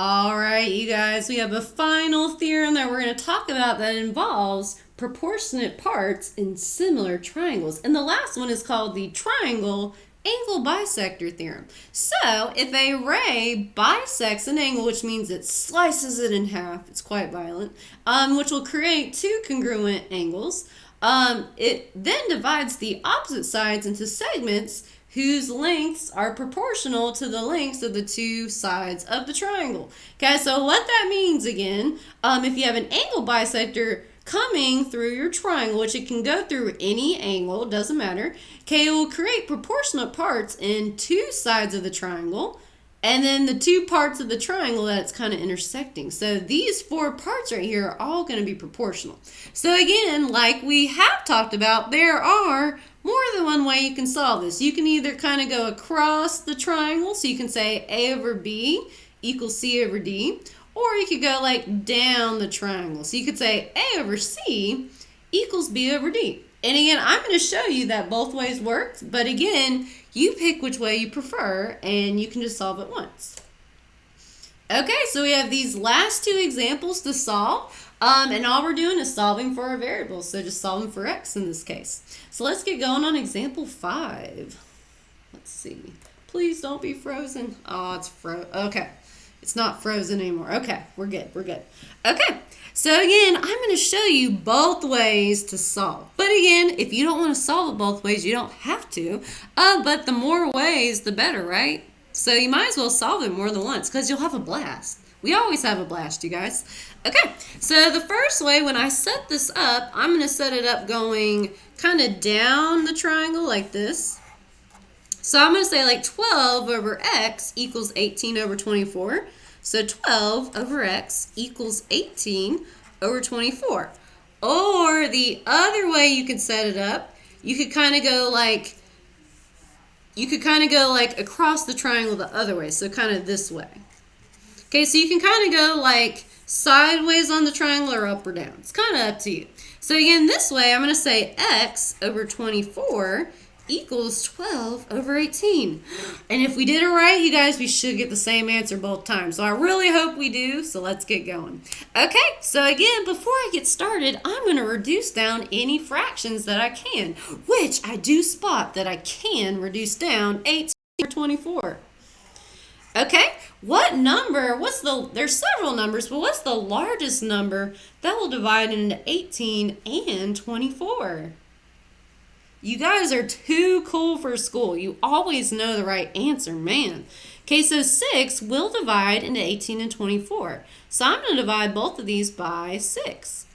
All right, you guys, we have a final theorem that we're going to talk about that involves proportionate parts in similar triangles. And the last one is called the triangle angle bisector theorem. So, if a ray bisects an angle, which means it slices it in half, it's quite violent, which will create two congruent angles, it then divides the opposite sides into segments whose lengths are proportional to the lengths of the two sides of the triangle. Okay, so what that means again, if you have an angle bisector coming through your triangle, which it can go through any angle, doesn't matter, okay, it will create proportionate parts in two sides of the triangle, and then the two parts of the triangle that's kind of intersecting. So these four parts right here are all going to be proportional. So again, like we have talked about, there are more than one way you can solve this. You can either kind of go across the triangle, so you can say A over B equals C over D, or you could go like down the triangle. So you could say A over C equals B over D. And again, I'm going to show you that both ways work, but again, you pick which way you prefer and you can just solve it once. Okay, so we have these last two examples to solve. And all we're doing is solving for our variables, so just solving for x in this case. So let's get going on example 5. Let's see. Please don't be frozen. Oh, it's okay. It's not frozen anymore. Okay, we're good. Okay, so again, I'm going to show you both ways to solve. But again, if you don't want to solve it both ways, you don't have to. But the more ways, the better, right? So you might as well solve it more than once because you'll have a blast. We always have a blast, you guys. Okay, so the first way, when I set this up, I'm going to set it up going kind of down the triangle like this. So I'm going to say like 12 over x equals 18 over 24. So 12 over x equals 18 over 24. Or the other way you could set it up, you could kind of go like across the triangle the other way, so kind of this way. Okay, so you can kind of go like sideways on the triangle or up or down. It's kind of up to you. So again, this way, I'm going to say x over 24 equals 12 over 18. And if we did it right, you guys, we should get the same answer both times. So I really hope we do, so let's get going. Okay, so again, before I get started, I'm going to reduce down any fractions that I can, which I do spot that I can reduce down 18 over 24. Okay, there's several numbers, but what's the largest number that will divide into 18 and 24? You guys are too cool for school. You always know the right answer, man. Okay, so 6 will divide into 18 and 24. So I'm going to divide both of these by 6.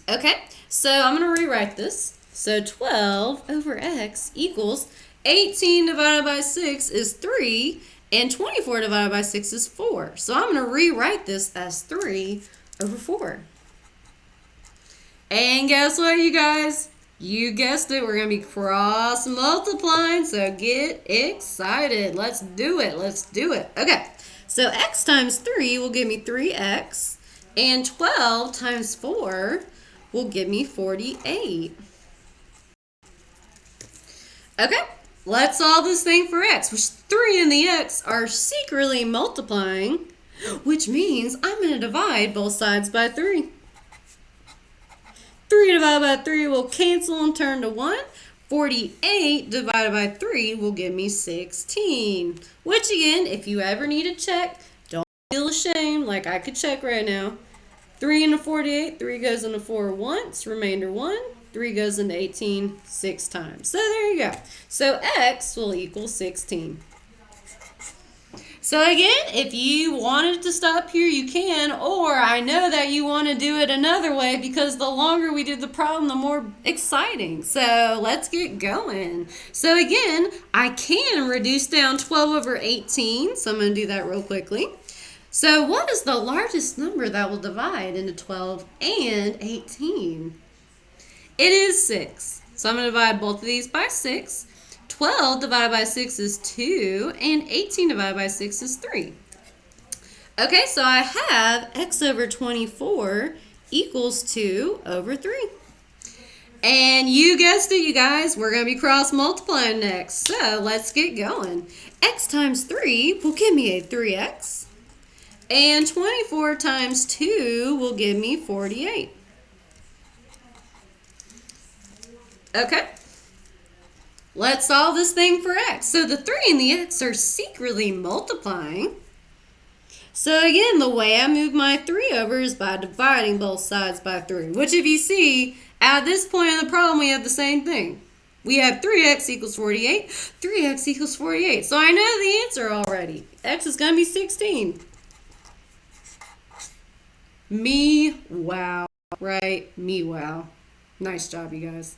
Okay, so I'm going to rewrite this. So 12 over x equals 18 divided by 6 is 3. And 24 divided by 6 is 4. So I'm going to rewrite this as 3 over 4. And guess what, you guys? You guessed it. We're going to be cross multiplying. So get excited. Let's do it. Okay. So x times 3 will give me 3x. And 12 times 4 will give me 48. Okay. Let's solve this thing for x, which 3 and the x are secretly multiplying, which means I'm going to divide both sides by 3. 3 divided by 3 will cancel and turn to 1. 48 divided by 3 will give me 16, which again, if you ever need to check, don't feel ashamed like I could check right now. 3 into 48, 3 goes into 4 once, remainder 1. 3 goes into 18 6 times. So there you go. So x will equal 16. So again, if you wanted to stop here, you can, or I know that you want to do it another way because the longer we do the problem, the more exciting. So let's get going. So again, I can reduce down 12 over 18. So I'm going to do that real quickly. So what is the largest number that will divide into 12 and 18? It is 6. So I'm going to divide both of these by 6. 12 divided by 6 is 2, and 18 divided by 6 is 3. Okay, so I have x over 24 equals 2 over 3. And you guessed it, you guys, we're going to be cross multiplying next. So let's get going. X times 3 will give me a 3x. And 24 times 2 will give me 48. Okay. Let's solve this thing for x. So the 3 and the x are secretly multiplying. So again, the way I move my 3 over is by dividing both sides by 3. Which if you see, at this point in the problem, we have the same thing. We have 3x equals 48. 3x equals 48. So I know the answer already. X is going to be 16. Me wow, right? Me wow. Nice job, you guys.